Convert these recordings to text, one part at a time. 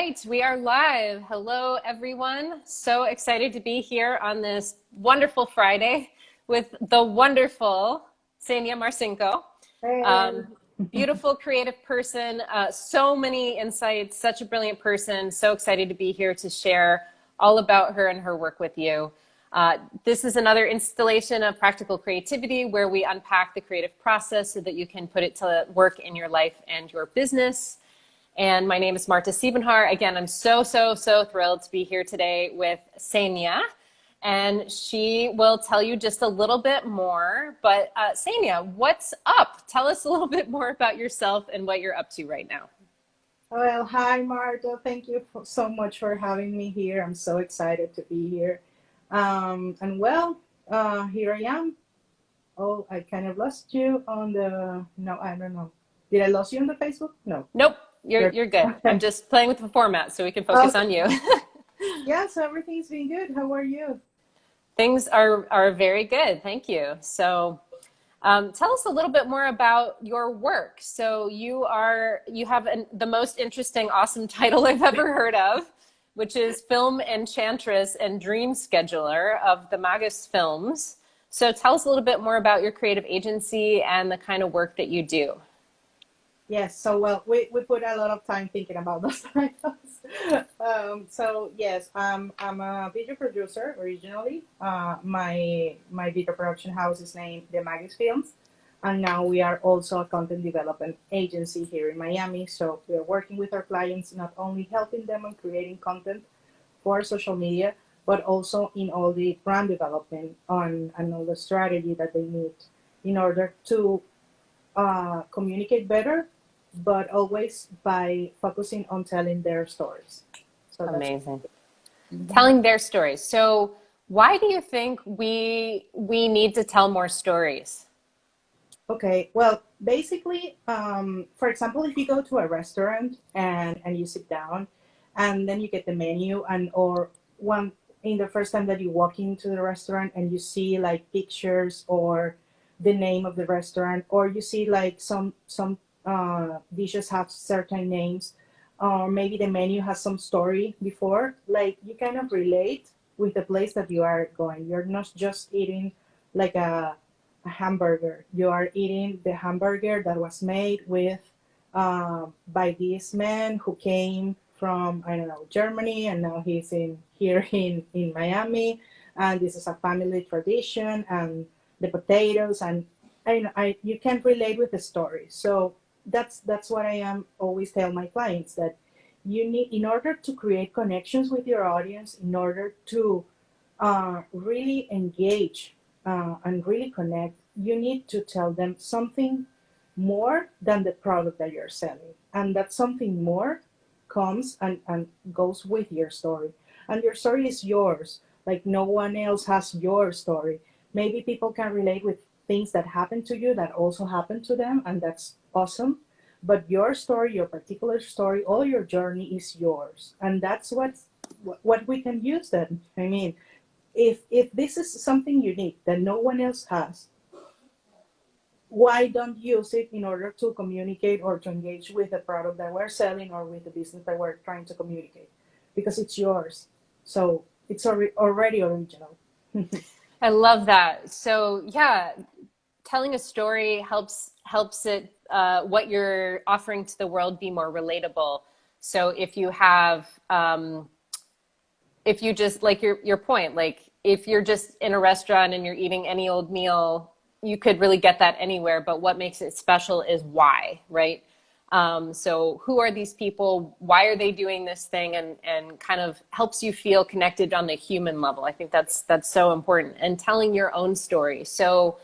Right, we are live. Hello, everyone. So excited to be here on this wonderful Friday with the wonderful Xenia Marcinko. Hey. Beautiful, creative person, so many insights, such a brilliant person. So excited to be here to share all about her and her work with you. This is another installation of practical creativity where we unpack the creative process so that you can put it to work in your life and your business. And my name is Marte Siebenhar. Again, I'm so thrilled to be here today with Xenia. And she will tell you just a little bit more. But Xenia, what's up? Tell us a little bit more about yourself and what you're up to right now. Well, hi, Marta. Thank you so much for having me here. I'm so excited to be here. Here I am. Oh, I kind of lost you on the. No, I don't know. Did I lose you on the Facebook? No. Nope, you're good. I'm Okay. just playing with the format so we can focus Okay. on you. Yeah, so everything's been good. How are you? Things are very good. Thank you. So tell us a little bit more about your work. So you have the most interesting, awesome title I've ever heard of, which is Film Enchantress and Dream Scheduler of the Magus Films. So tell us a little bit more about your creative agency and the kind of work that you do. Yes, so well, we put a lot of time thinking about those titles. I'm a video producer originally. My video production house is named the Magus Films, and now we are also a content development agency here in Miami. So we are working with our clients, not only helping them on creating content for social media, but also in all the brand development on and all the strategy that they need in order to communicate better, but always by focusing on telling their stories. So that's Amazing. Mhm. Telling their stories. So why do you think we need to tell more stories? Okay. Well, basically, for example, if you go to a restaurant and you sit down, and then you get the menu, and or one in the first time that you walk into the restaurant and you see like pictures or the name of the restaurant, or you see like some dishes have certain names, or maybe the menu has some story before, like you kind of relate with the place that you are going. You're not just eating like a hamburger. You are eating the hamburger that was made with by this man who came from, I don't know, Germany, and now he's in here in Miami, and this is a family tradition, and the potatoes, and I you can relate with the story. So that's what I am always tell my clients, that you need, in order to create connections with your audience, in order to really engage and really connect, you need to tell them something more than the product that you're selling. And that something more comes and goes with your story. And your story is yours. Like no one else has your story. Maybe people can relate with things that happen to you that also happen to them, and that's awesome. But your story, your particular story, all your journey is yours. And that's what we can use then. I mean, if this is something unique that no one else has, why don't use it in order to communicate or to engage with the product that we're selling or with the business that we're trying to communicate? Because it's yours, so it's already original. I love that. So yeah, telling a story helps it what you're offering to the world be more relatable. So if you have if you just like your point, like if you're just in a restaurant and you're eating any old meal, you could really get that anywhere. But what makes it special is why, right? So who are these people? Why are they doing this thing? And kind of helps you feel connected on the human level. I think that's so important. And telling your own story. So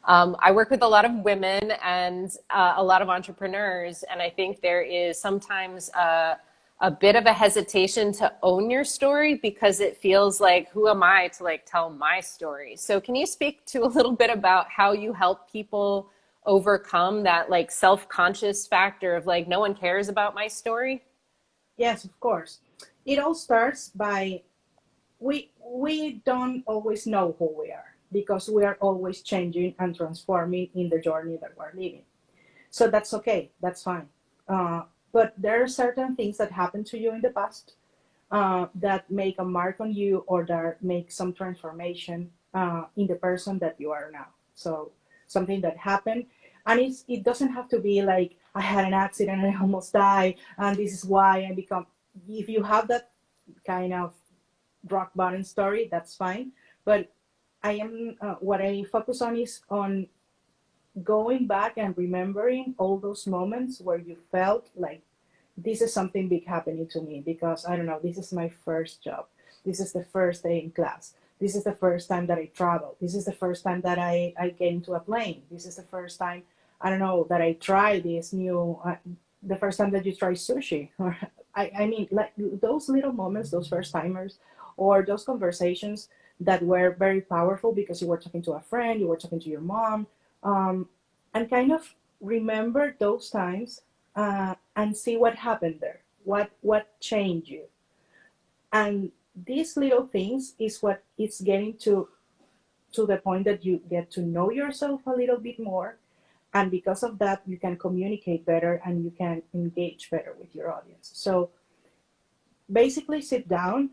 I work with a lot of women and a lot of entrepreneurs, and I think there is sometimes a bit of a hesitation to own your story because it feels like, who am I to like tell my story? So can you speak to a little bit about how you help people overcome that like self-conscious factor of like, no one cares about my story? Yes, of course. It all starts by, we don't always know who we are, because we are always changing and transforming in the journey that we're living. So that's okay. That's fine. Uh, but there are certain things that happened to you in the past that make a mark on you or that make some transformation in the person that you are now. So something that happened, and it doesn't have to be like I had an accident and I almost died, and this is why I become. If you have that kind of rock bottom story, that's fine. But I am what I focus on is on going back and remembering all those moments where you felt like this is something big happening to me because I don't know, this is my first job. This is the first day in class. This is the first time that I travel. This is the first time that I get into a plane. This is the first time, I don't know, that I try this new, the first time that you try sushi. Or I mean, like those little moments, those first timers, or those conversations that were very powerful because you were talking to a friend, you were talking to your mom, and kind of remember those times and see what happened there, what changed you, and these little things is what it's getting to the point that you get to know yourself a little bit more, and because of that you can communicate better and you can engage better with your audience. So basically sit down,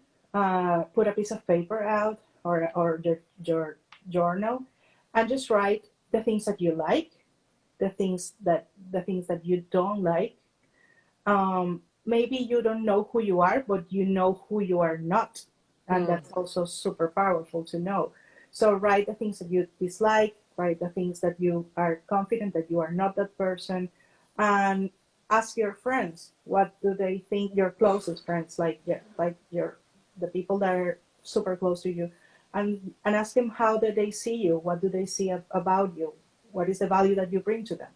put a piece of paper out or your journal and just write the things that you like, the things that you don't like. Maybe you don't know who you are, but you know who you are not. And that's also super powerful to know. So write the things that you dislike, write the things that you are confident that you are not that person, and ask your friends, what do they think, your closest friends, the people that are super close to you, and ask them how do they see you, what do they see about you, what is the value that you bring to them.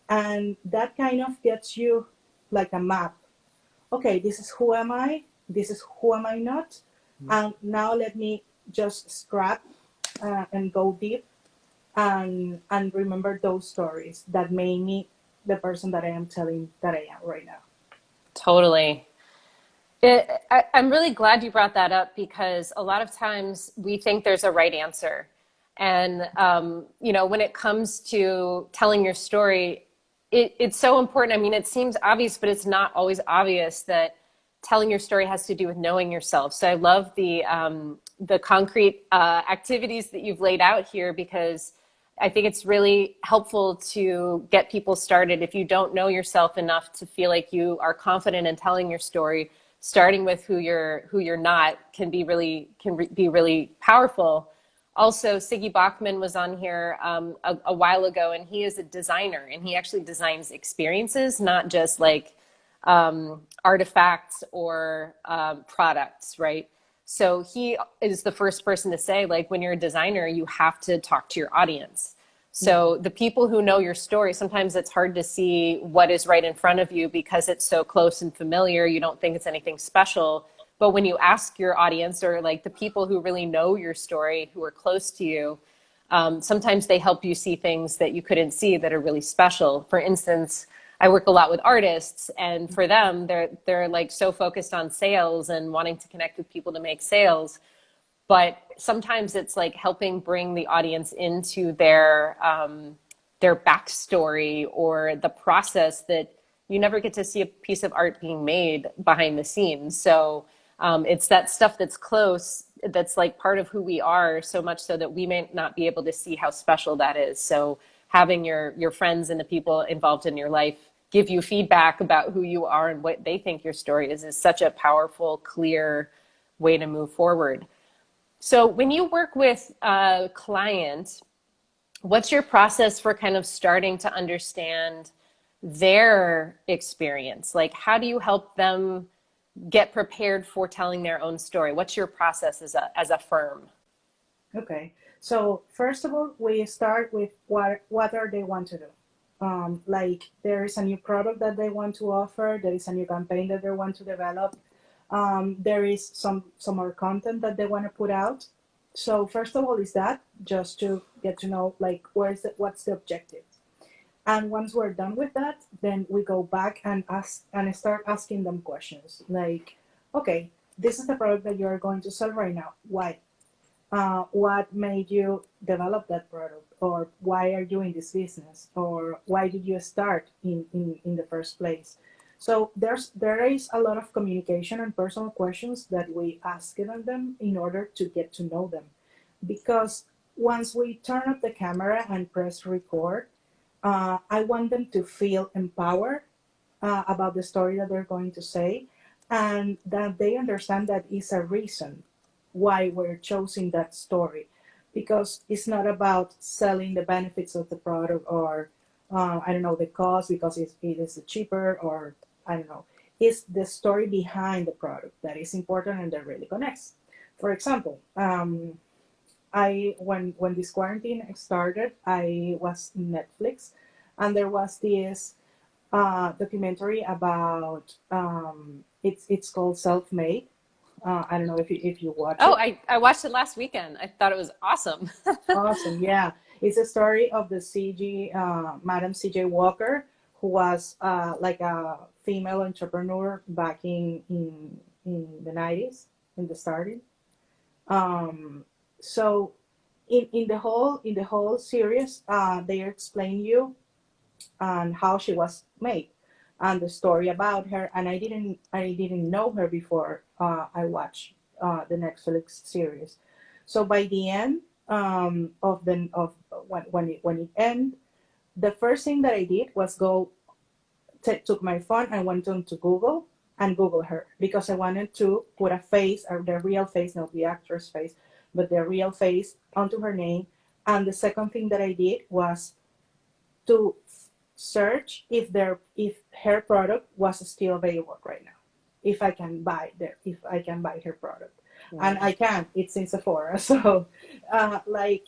And that kind of gets you like a map. Okay, this is who am I, this is who am I not, and now let me just scrap and go deep and remember those stories that made me the person that I am telling that I am right now. Totally. I'm really glad you brought that up because a lot of times we think there's a right answer. And, when it comes to telling your story, it's so important. I mean, it seems obvious, but it's not always obvious that telling your story has to do with knowing yourself. So I love the concrete activities that you've laid out here because I think it's really helpful to get people started. If you don't know yourself enough to feel like you are confident in telling your story, starting with who you're not can be really powerful. Also, Siggy Bachman was on here a while ago, and he is a designer, and he actually designs experiences, not just like artifacts or products, right? So he is the first person to say, like, when you're a designer, you have to talk to your audience. So the people who know your story, sometimes it's hard to see what is right in front of you because it's so close and familiar. You don't think it's anything special. But when you ask your audience or like the people who really know your story, who are close to you, sometimes they help you see things that you couldn't see that are really special. For instance, I work a lot with artists, and for them, they're like so focused on sales and wanting to connect with people to make sales. But sometimes it's like helping bring the audience into their backstory or the process that you never get to see a piece of art being made behind the scenes. So it's that stuff that's close, that's like part of who we are, so much so that we may not be able to see how special that is. So having your friends and the people involved in your life give you feedback about who you are and what they think your story is such a powerful, clear way to move forward. So when you work with a client, what's your process for kind of starting to understand their experience? Like, how do you help them get prepared for telling their own story? What's your process as a firm? Okay, so first of all, we start with what are they want to do. Like there is a new product that they want to offer, there is a new campaign that they want to develop, there is some more content that they want to put out. So first of all is that, just to get to know like what's the objective. And once we're done with that, then we go back and start asking them questions like, okay, this is the product that you are going to sell right now. Why? What made you develop that product, or why are you in this business, or why did you start in the first place? So there is a lot of communication and personal questions that we ask them in order to get to know them, because once we turn up the camera and press record, I want them to feel empowered about the story that they're going to say, and that they understand that is a reason why we're choosing that story, because it's not about selling the benefits of the product, or I don't know, the cost because it is cheaper, or I don't know. It's the story behind the product that is important and that really connects. For example, I when this quarantine started, I was in Netflix, and there was this documentary about it's called Self Made. I don't know if you watch Oh, it. I watched it last weekend. I thought it was awesome. Awesome, yeah. It's a story of the CG Madam CJ Walker, who was like a female entrepreneur back in the 90s, in the starting. Um, so in the whole series, they explain you and how she was made and the story about her. And I didn't know her before I watched the Netflix series. So by the end of when it ended, the first thing that I did was go took my phone and went on to Google and Google her, because I wanted to put a face, or the real face, not the actress face, but the real face onto her name. And the second thing that I did was to search if her product was still available right now, if I can buy her product. And I can. It's in Sephora. So like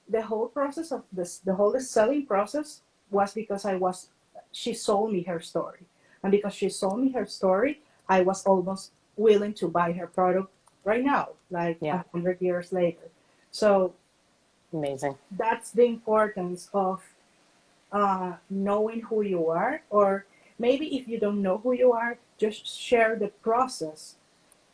the whole process of this, the whole selling process was because she sold me her story, and because she sold me her story, I was almost willing to buy her product right now, like Yeah, 100 years later. So amazing. that's the importance of knowing who you are, or maybe if you don't know who you are, just share the process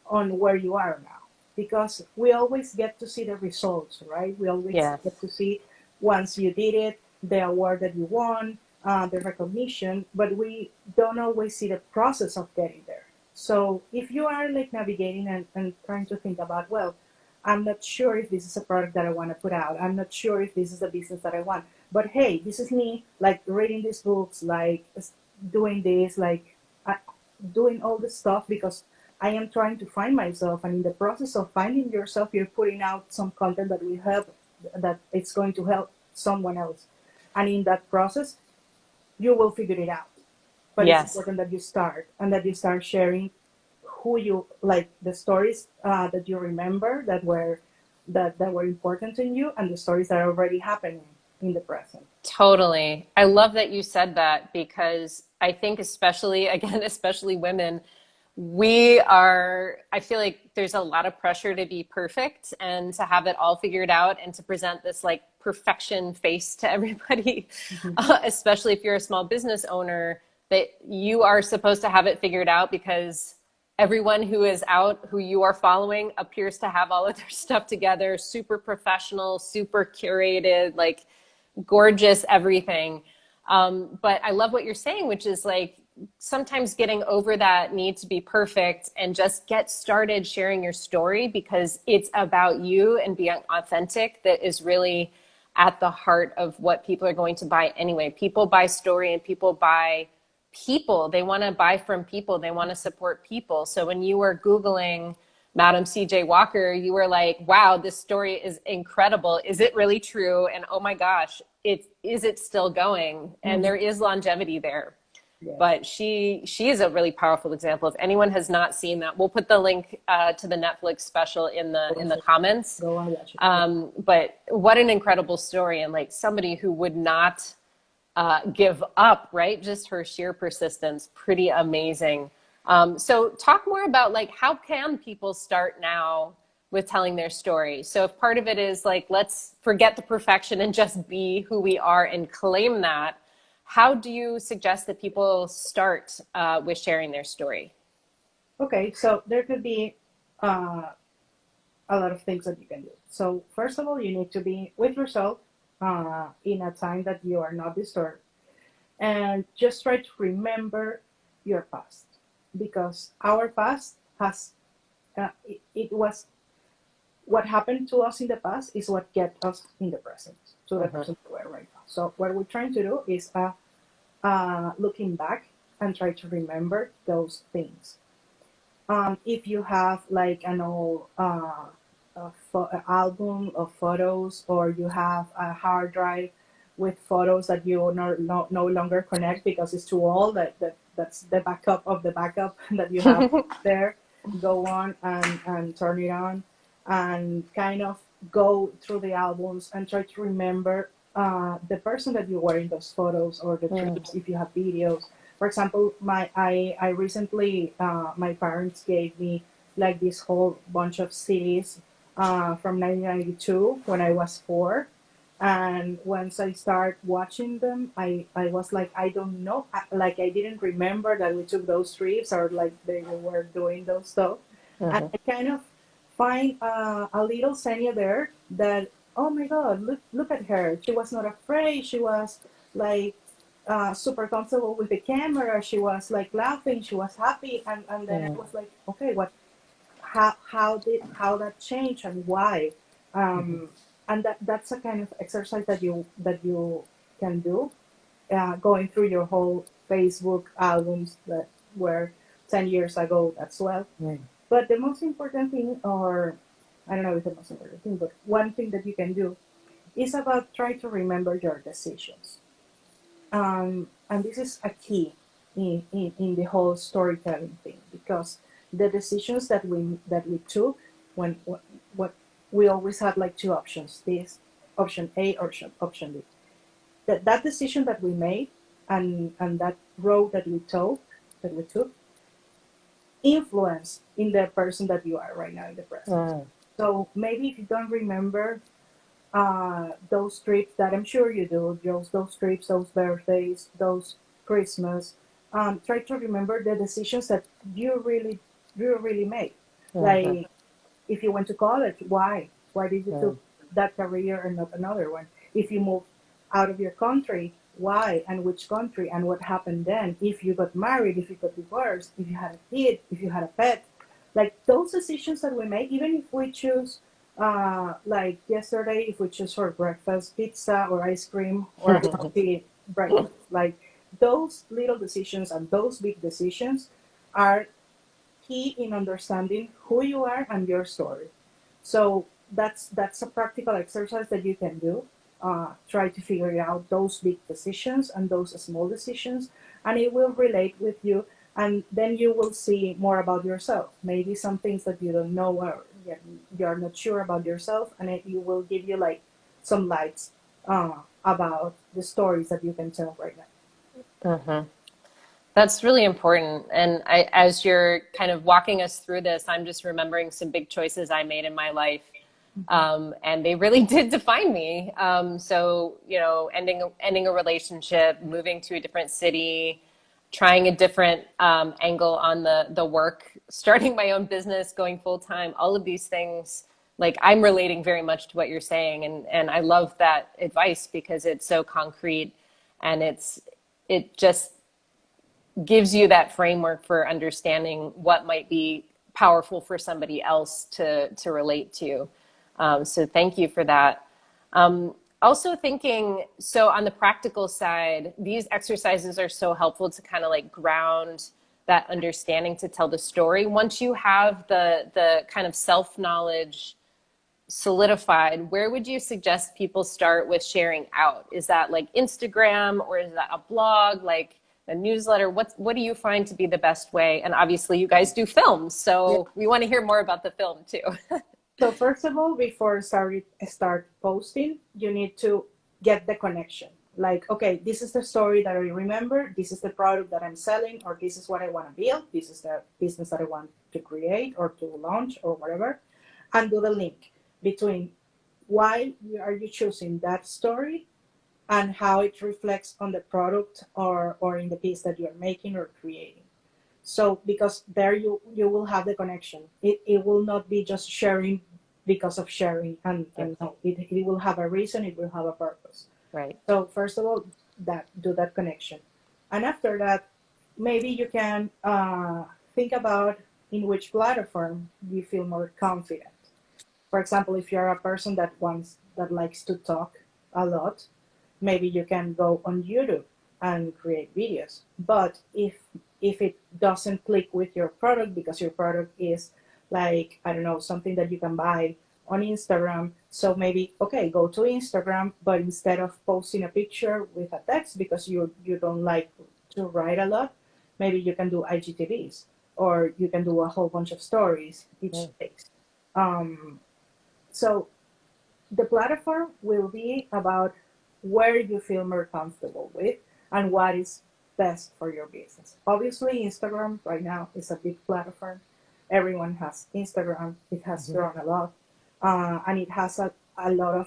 on where you are now, because we always get to see the results, right? We always Yeah. get to see once you did it, the award that you won, the recognition, but we don't always see the process of getting there. So if you are like navigating and trying to think about, well, I'm not sure if this is a product that I want to put out. I'm not sure if this is the business that I want. But hey, this is me, like reading these books, like doing this, like uh, doing all this stuff because I am trying to find myself. And in the process of finding yourself, you're putting out some content that will help, that it's going to help someone else. And in that process, you will figure it out. But it's Yes. important that you start, and that you start sharing who you like, the stories that you remember that were important in you, and the stories that are already happening in the present. Totally. I love that you said that, because I think especially, again, especially women, I feel like there's a lot of pressure to be perfect and to have it all figured out and to present this like perfection face to everybody, Mhm. especially if you're a small business owner, that you are supposed to have it figured out, because everyone who is out, who you are following, appears to have all of their stuff together, super professional, super curated, like gorgeous everything. But I love what you're saying, which is like sometimes getting over that need to be perfect and just get started sharing your story, because it's about you and being authentic that is really at the heart of what people are going to buy anyway. People buy story, and people buy people. They want to buy from people. They want to support people. So when you were Googling Madam CJ Walker, you were like, wow, this story is incredible. Is it really true? And oh my gosh, is it still going? And there Mhm. is longevity there. Yes. But she is a really powerful example. If anyone has not seen that, we'll put the link to the Netflix special in the Perfect. comments. Go and watch it. Yeah. But what an incredible story, and like somebody who would not give up, right? Just her sheer persistence, pretty amazing. So talk more about like, how can people start now with telling their story? So if part of it is like, let's forget the perfection and just be who we are and claim that, how do you suggest that people start with sharing their story? Okay, so there could be uh, a lot of things that you can do. So first of all, you need to be with yourself in a time that you are not disturbed, and just try to remember your past, because our past has it was what happened to us in the past is what get us in the present to the person we are right now. So what we're trying to do is looking back and try to remember those things. If you have like an old album of photos, or you have a hard drive with photos that you no longer connect because it's too old, that's the backup of the backup that you have there, go on and turn it on and kind of go through the albums and try to remember the person that you were in those photos, or the trips, if you have videos. For example, I recently my parents gave me like this whole bunch of CDs from 1992 when I was 4, and once I start watching them, I was like, I don't know, like I didn't remember that we took those trips, or like they were doing those stuff, and I kind of find a little Xenia there that, oh my God, look at her, she was not afraid, she was like super comfortable with the camera. She was like laughing. She was happy, and then I was like, okay, what? How that change, and why? And that's a kind of exercise that you can do, going through your whole Facebook albums that were 10 years ago as well. But the most important thing, or I don't know if the most important thing, but one thing that you can do is about try to remember your decisions. And this is a key in the whole storytelling thing, because the decisions that we took, when what we always had like two options, this option A, option B. That decision that we made, and that road that we took influence in the person that you are right now in the present. So maybe if you don't remember those trips that I'm sure you do, those trips, those birthdays, those Christmas, try to remember the decisions that you really made. Like if you went to college, why? Why did you took that career and not another one? If you moved out of your country, why and which country, and what happened then? If you got married, if you got divorced, if you had a kid, if you had a pet, like those decisions that we make, even if we choose like yesterday, if we choose for breakfast pizza or ice cream or healthy breakfast, like those little decisions and those big decisions are key in understanding who you are and your story. So that's a practical exercise that you can do. Try to figure out those big decisions and those small decisions, and it will relate with you. And then you will see more about yourself. Maybe some things that you don't know, or you're not sure about yourself, and it will give you like some lights about the stories that you can tell right now. That's really important. And as you're kind of walking us through this, I'm just remembering some big choices I made in my life. And they really did define me. So, ending a relationship, moving to a different city, trying a different angle on the work, starting my own business, going full time, all of these things. Like, I'm relating very much to what you're saying. And I love that advice because it's so concrete, and it just gives you that framework for understanding what might be powerful for somebody else to relate to. So thank you for that. Also thinking, so on the practical side, these exercises are so helpful to kind of like ground that understanding to tell the story. Once you have the kind of self-knowledge solidified, where would you suggest people start with sharing out? Is that like Instagram, or is that a blog, like a newsletter? What do you find to be the best way? And obviously you guys do films, so we want to hear more about the film too. So first of all, before start posting, you need to get the connection. Like, okay, this is the story that I remember. This is the product that I'm selling, or this is what I want to build. This is the business that I want to create or to launch or whatever. And do the link between why are you choosing that story and how it reflects on the product or in the piece that you're making or creating. So because there you will have the connection. It will not be just sharing because of sharing, and no, it will have a reason, it will have a purpose. Right. So first of all, do that connection. And after that, maybe you can think about in which platform you feel more confident. For example, if you're a person that likes to talk a lot, maybe you can go on YouTube and create videos. But if it doesn't click with your product because your product is like, I don't know, something that you can buy on Instagram, so maybe okay, go to Instagram, but instead of posting a picture with a text because you don't like to write a lot, maybe you can do IGTVs or you can do a whole bunch of stories each day. Um, so the platform will be about where you feel more comfortable with and what is best for your business. Obviously, Instagram right now is a big platform. Everyone has Instagram. It has grown a lot, and it has a lot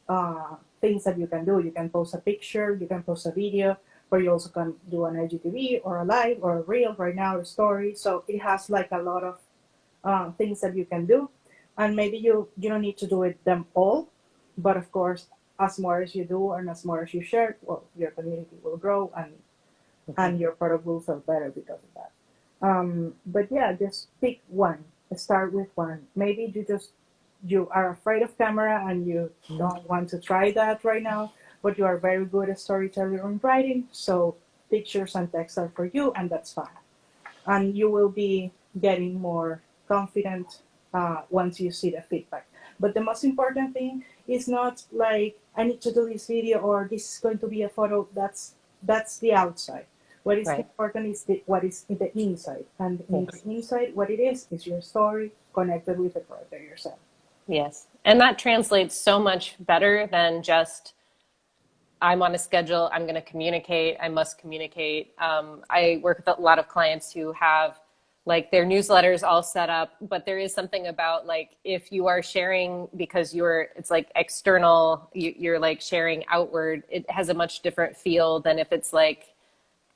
of things that you can do. You can post a picture, you can post a video, or you also can do an IGTV or a live or a reel right now, a story. So it has like a lot of things that you can do, and maybe you don't need to do it them all, but of course, as more as you do and as more as you share, well, your community will grow and your product will sell better because of that. But yeah, just pick one. Start with one. Maybe you are afraid of camera and you don't want to try that right now, but you are very good at storytelling and writing, so pictures and text are for you, and that's fine. And you will be getting more confident once you see the feedback. But the most important thing is not like I need to do this video or this is going to be a photo. That's the outside. What is Right. important is what is in the inside, and in the inside, what it is your story connected with the product yourself. Yes. And that translates so much better than just I'm on a schedule, I'm going to communicate, I must communicate. I work with a lot of clients who have like their newsletters all set up, but there is something about like if you are sharing because it's like external, you're like sharing outward, it has a much different feel than if it's like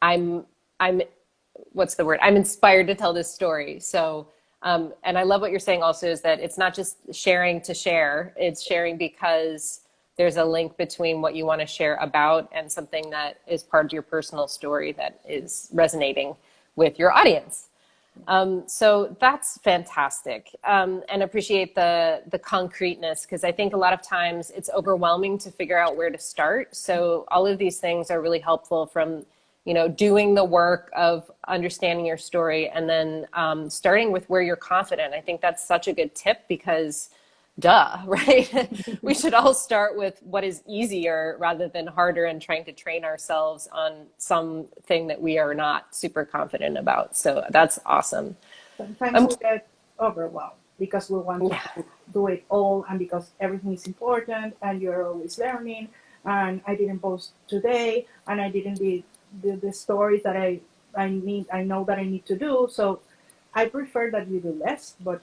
I'm I'm what's the word? I'm inspired to tell this story. So, and I love what you're saying also is that it's not just sharing to share, it's sharing because there's a link between what you want to share about and something that is part of your personal story that is resonating with your audience. So that's fantastic, and appreciate the concreteness because I think a lot of times it's overwhelming to figure out where to start. So all of these things are really helpful from doing the work of understanding your story and then starting with where you're confident. I think that's such a good tip because duh, right? We should all start with what is easier rather than harder and trying to train ourselves on something that we are not super confident about. So that's awesome. Sometimes Um, we get overwhelmed because we want to yeah, do it all and because everything is important and you're always learning. And I didn't post today and I didn't do the stories that I know that I need to do. So I prefer that you do less, but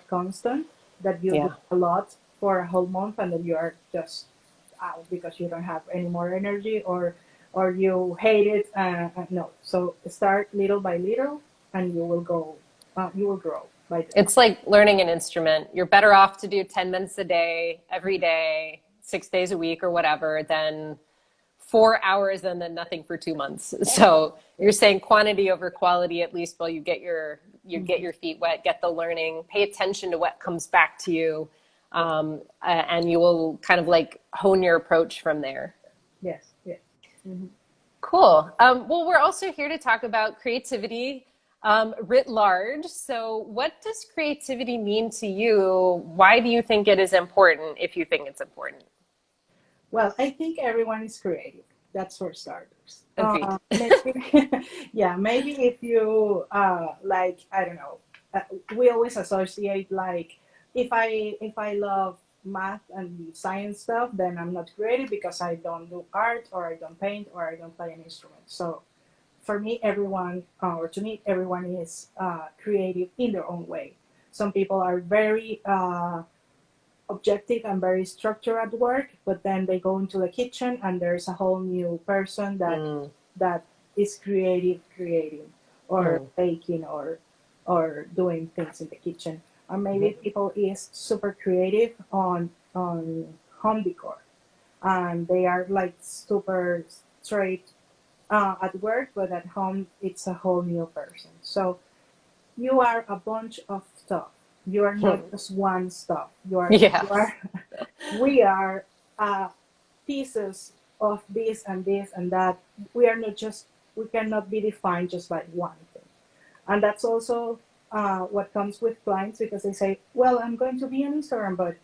constant, that you do yeah. a lot for a whole month and then you are just out because you don't have any more energy or you hate it. No, so start little by little and you will grow by that. It's like learning an instrument. You're better off to do 10 minutes a day, every day, 6 days a week or whatever than 4 hours and then nothing for 2 months. So you're saying quantity over quality, at least while you get your feet wet, get the learning, pay attention to what comes back to you, and you will kind of like hone your approach from there. Yes, yes. Mm-hmm. Cool. Well, we're also here to talk about creativity writ large. So, what does creativity mean to you? Why do you think it is important if you think it's important? Well, I think everyone is creative. That's for starters. Agreed. Maybe, yeah, maybe if you like, I don't know, uh, we always associate like if I love math and science stuff, then I'm not creative because I don't do art or I don't paint or I don't play an instrument. So for me, everyone, or to me, everyone is creative in their own way. Some people are very objective and very structured at work, but then they go into the kitchen and there's a whole new person Mm, that is creating, or mm, baking or doing things in the kitchen. Or maybe mhm. people is super creative on home decor and they are like super straight at work, but at home it's a whole new person. So you are a bunch of stuff. You are not just one stuff. You Yes. are we are pieces of this and this and that. We are not just we cannot be defined just by one thing. And that's also what comes with clients because they say, well, I'm going to be on Instagram, but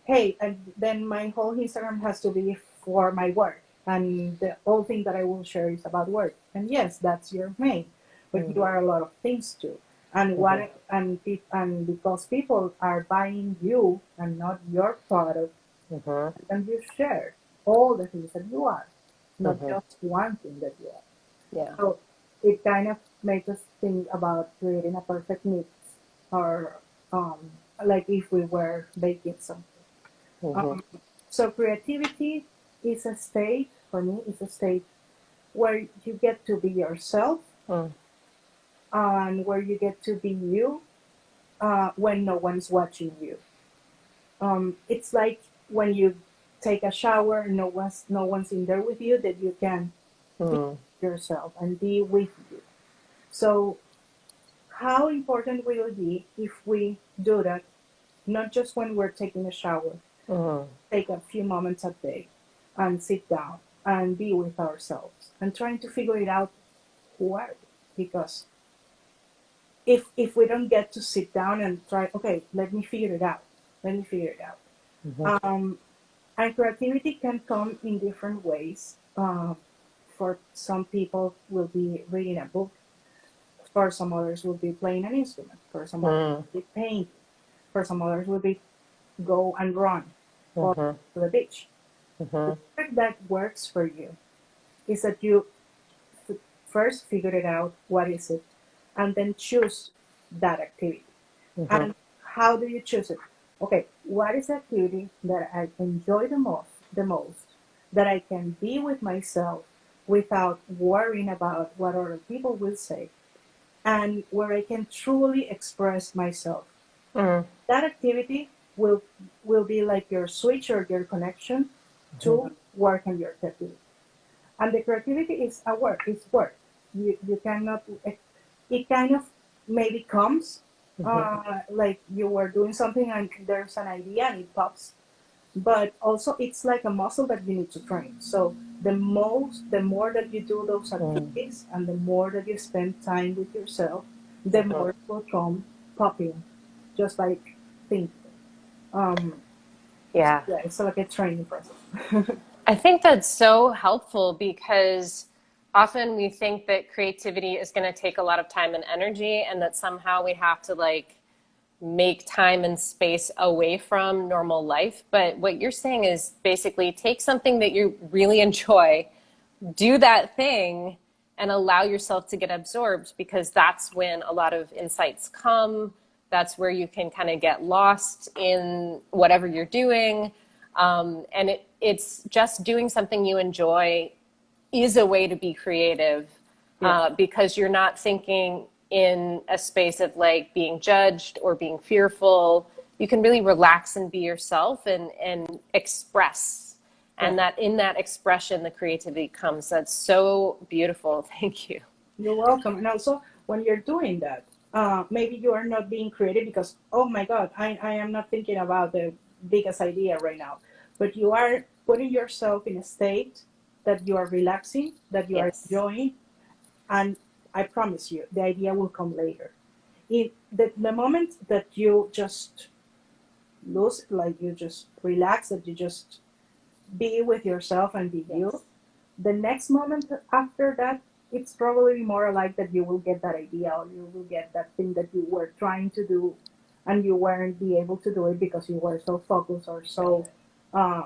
hey, and then my whole Instagram has to be for my work. And the whole thing that I will share is about work. And yes, that's your main, but you are a lot of things too. And and because people are buying you and not your product, and you share all the things that you are, not just one thing that you are. Yeah. So it kind of makes us think about creating a perfect mix, or like if we were baking something. Um, so creativity is a state, for me, it's a state where you get to be yourself Mm. and where you get to be you when no one's watching you. It's like when you take a shower, no one's in there with you, that you can be Mm. yourself and be with you. So how important will it be if we do that, not just when we're taking a shower, Mm. take a few moments a day and sit down and be with ourselves and trying to figure it out who are we? Because if we don't get to sit down and try, okay, let me figure it out. Let me figure it out. And creativity can come in different ways. For some people, will be reading a book. For some others, will be playing an instrument. For some others, Mm. will be painting. For some others, will be go and run or to the beach. Whatever that works for you is that you first figure it out, what is it, and then choose that activity. And how do you choose it? Okay, what is the activity that I enjoy the most, that I can be with myself without worrying about what other people will say, and where I can truly express myself. Mm. That activity will be like your switch or your connection to work on your creativity. And the creativity is a work, it's work. You cannot, it kind of maybe comes like you were doing something and there's an idea and it pops. But also it's like a muscle that you need to train. So the more that you do those activities and the more that you spend time with yourself, the more it will come popping, just like thinking. Um, Yeah. yeah, it's like a training process. I think that's so helpful because often we think that creativity is going to take a lot of time and energy, and that somehow we have to like make time and space away from normal life. But what you're saying is basically take something that you really enjoy, do that thing, and allow yourself to get absorbed, because that's when a lot of insights come. That's where you can kind of get lost in whatever you're doing. And it's just doing something you enjoy is a way to be creative, Yeah. because you're not thinking in a space of like being judged or being fearful. You can really relax and be yourself and express. Yeah. And that in that expression, the creativity comes. That's so beautiful. Thank you. You're welcome. And also, when you're doing that, maybe you are not being creative because, oh my God, I am not thinking about the biggest idea right now. But you are putting yourself in a state that you are relaxing, that you are Yes. enjoying, and I promise you, the idea will come later. In the moment that you just lose, like you just relax, that you just be with yourself and be you, Yes. the next moment after that, it's probably more like that you will get that idea or you will get that thing that you were trying to do and you weren't be able to do it because you were so focused or so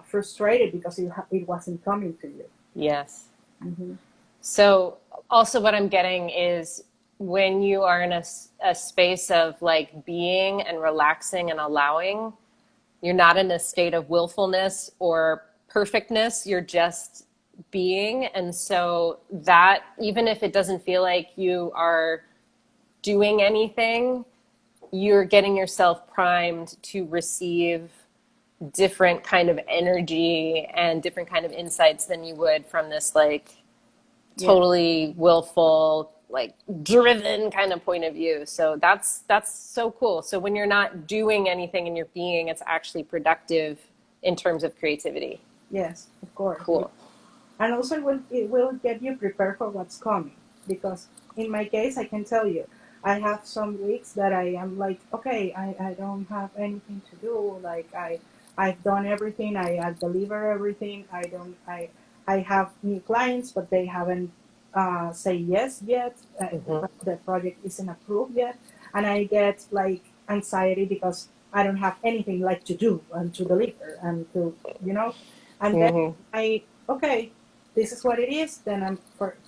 frustrated because it wasn't coming to you. Yes. Hmm. So also what I'm getting is when you are in a space of like being and relaxing and allowing, you're not in a state of willfulness or perfectness. You're just being. And so that, even if it doesn't feel like you are doing anything, you're getting yourself primed to receive different kind of energy and different kind of insights than you would from this like Yeah. totally willful, like driven kind of point of view. So that's so cool. So when you're not doing anything and you're being, it's actually productive in terms of creativity. Yes, of course. Yeah. Cool. And also it will get you prepared for what's coming, because in my case I can tell you I have some weeks that I am like, okay, I don't have anything to do, like I've done everything, I deliver everything, I have new clients but they haven't say yes yet, Mm-hmm. the project isn't approved yet, and I get like anxiety because I don't have anything like to do and to deliver and to, and then Mm-hmm. I, okay, this is what it is. Then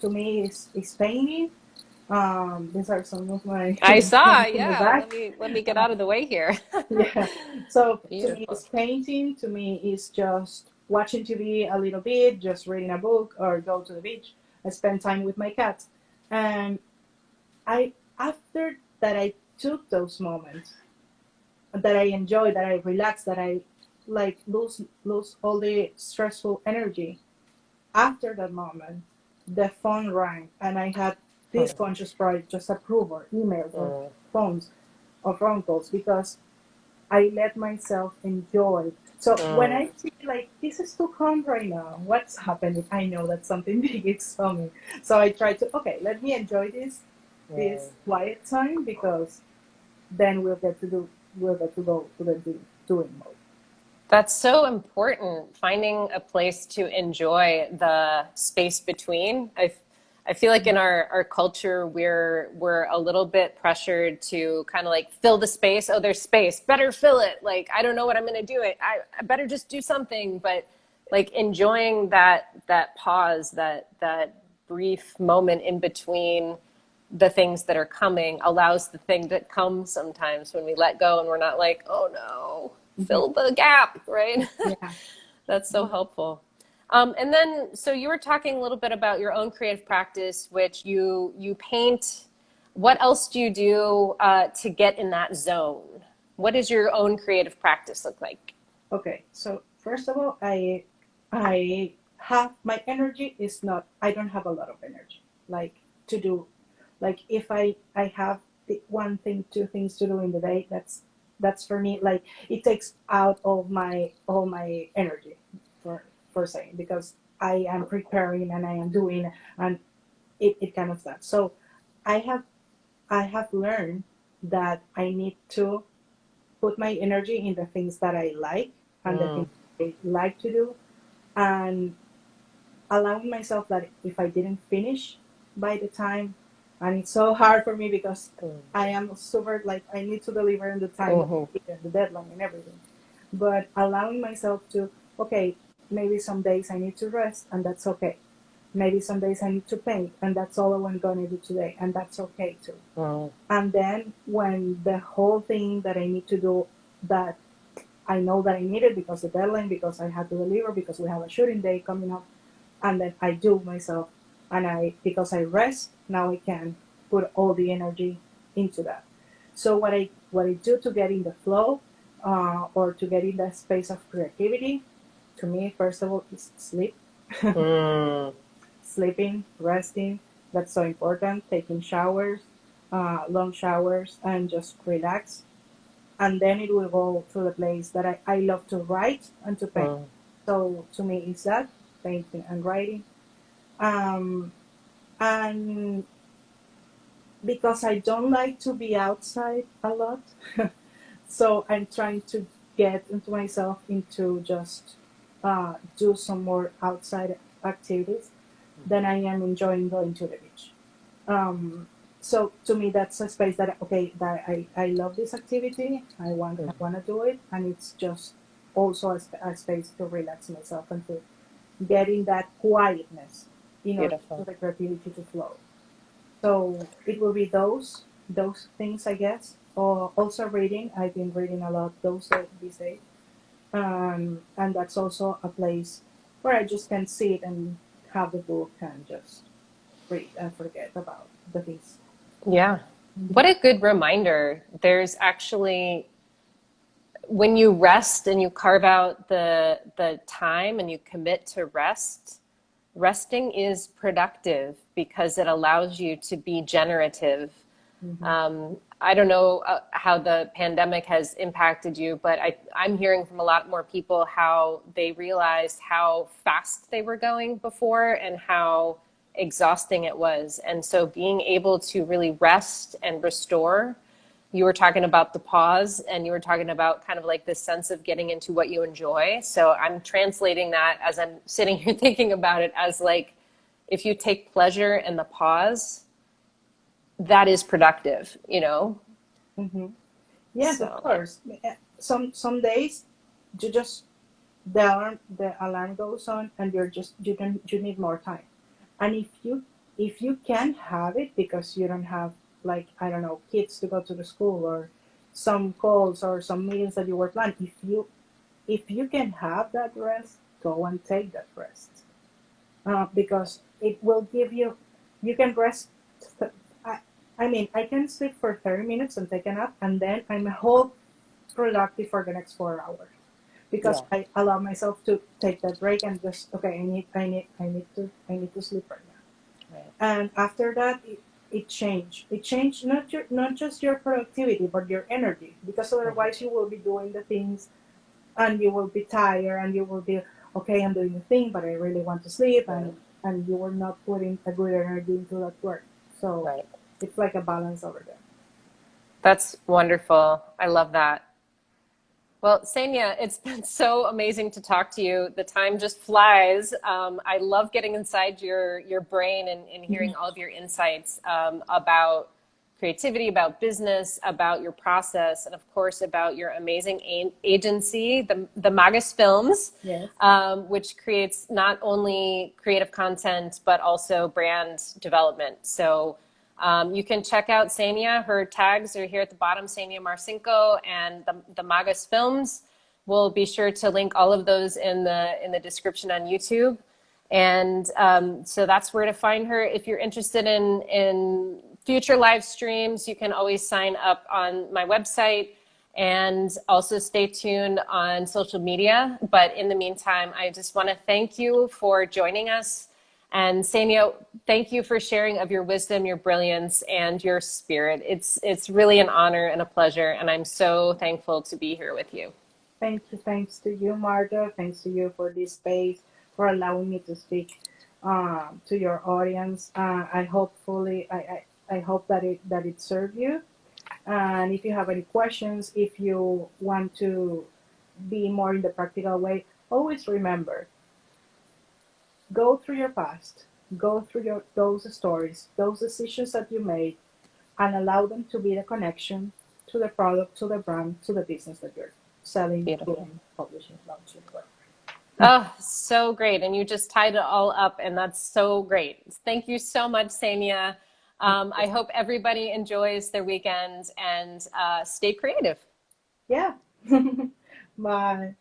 to me it's painting. These are some of my I saw, paints in the yeah. back. Let me get Uh, out of the way here. yeah. So to me Beautiful. it's painting. To me it's just watching TV a little bit, just reading a book, or go to the beach. I spend time with my cat, and I after that I took those moments that I enjoy, that I relax, that I like lose all the stressful energy. After that moment, the phone rang, and I had this conscious project just approved, or emails, or Mm. phones, or phone calls, because I let myself enjoy. So when Mm. I see like this is too calm right now, what's happening? I know that something big is coming. So I try to, okay, let me enjoy this Mm. quiet time, because then we'll get to go to the doing mode. That's so important, finding a place to enjoy the space between. I feel like in our culture we're a little bit pressured to kind of like fill the space. Oh, there's space. Better fill it. Like I don't know what I'm gonna do. I better just do something. But like enjoying that pause, that brief moment in between the things that are coming allows the thing that comes sometimes when we let go and we're not like, oh no, Mhm. fill the gap, right? Yeah. That's so helpful. And then, so you were talking a little bit about your own creative practice, which you paint. What else do you do to get in that zone? What does your own creative practice look like? Okay. So first of all, I have my energy is not. I don't have a lot of energy, like to do. Like if I have one thing, two things to do in the day, that's for me. Like it takes out all my energy, for saying, because I am preparing and I am doing, and it kind of that. So I have I have learned that I need to put my energy in the things that I like, and the Mm. things I like to do, and allowing myself that if I didn't finish by the time, and it's so hard for me because I am super, like, I need to deliver in the time, Mm-hmm. the deadline and everything. But allowing myself to, okay, maybe some days I need to rest, and that's okay. Maybe some days I need to paint, and that's all I'm gonna do today, and that's okay too. Mm. And then when the whole thing that I need to do, that I know that I need it because the deadline, because I had to deliver, because we have a shooting day coming up, and then I do myself, and because I rest, now I can put all the energy into that. So what I do to get in the flow, or to get in that space of creativity, to me, first of all, is sleep. Mm. Sleeping, resting, that's so important. Taking showers, long showers, and just relax. And then it will go to the place that I love to write and to paint. Mm. So to me, it's that, painting and writing. Um, and because I don't like to be outside a lot, so I'm trying to get into myself into just do some more outside activities. Then I am enjoying going to the beach. Um, so to me, that's a space that, okay, that I love this activity. I want to do it, and it's just also a space to relax myself and to get in that quietness in order for Beautiful. the creativity to flow. So it will be those things, I guess. Or also reading. I've been reading a lot these days, and that's also a place where I just can sit and have the book and just read and forget about the things. Yeah. Mhm. What a good reminder. There's actually, when you rest and you carve out the time and you commit to rest, resting is productive because it allows you to be generative. I don't know how the pandemic has impacted you, but I'm hearing from a lot more people how they realized how fast they were going before and how exhausting it was. And so being able to really rest and restore, you were talking about the pause and you were talking about kind of like this sense of getting into what you enjoy. So I'm translating that as I'm sitting here thinking about it as like, if you take pleasure in the pause, that is productive, you know? Yes, So, of course. Some days you just the alarm goes on and you need more time. And if you can have it because you don't have, like, I don't know, kids to go to the school or some calls or some meetings that you were planning, if you can have that rest, go and take that rest, because it will give you can rest. I, I mean, I can sleep for 30 minutes and take a nap, and then I'm whole productive for the next 4 hours because yeah. I allow myself to take that break and just, okay, I need to sleep right now. Right. And after that, it changed. It changed not just your productivity but your energy, because otherwise you will be doing the things and you will be tired and you will be, okay, I'm doing the thing but I really want to sleep, Right. and you will not put in a good energy into that work. So Right. it's like a balance over there. That's wonderful. I love that. Well, Xenia, it's been so amazing to talk to you. The time just flies. I love getting inside your brain and hearing all of your insights about creativity, about business, about your process, and of course about your amazing agency, the Magus Films, Yes. which creates not only creative content but also brand development. So you can check out Xenia. Her tags are here at the bottom, Xenia Marcinko and the Magus Films. We'll be sure to link all of those in the description on YouTube. And so that's where to find her. If you're interested in future live streams, you can always sign up on my website and also stay tuned on social media. But in the meantime, I just want to thank you for joining us. And Xenia, thank you for sharing of your wisdom, your brilliance, and your spirit. It's really an honor and a pleasure, and I'm so thankful to be here with you. Thank you. Thanks to you, Marta. Thanks to you for this space, for allowing me to speak to your audience. I hope that it served you. And if you have any questions, if you want to be more in the practical way, always remember, go through your past, go through those stories, those decisions that you made, and allow them to be the connection to the product, to the brand, to the business that you're selling, Beautiful. doing, publishing, launching, whatever. Oh, so great. And you just tied it all up, and that's so great. Thank you so much, Xenia. I hope everybody enjoys their weekend and stay creative. Yeah. Bye.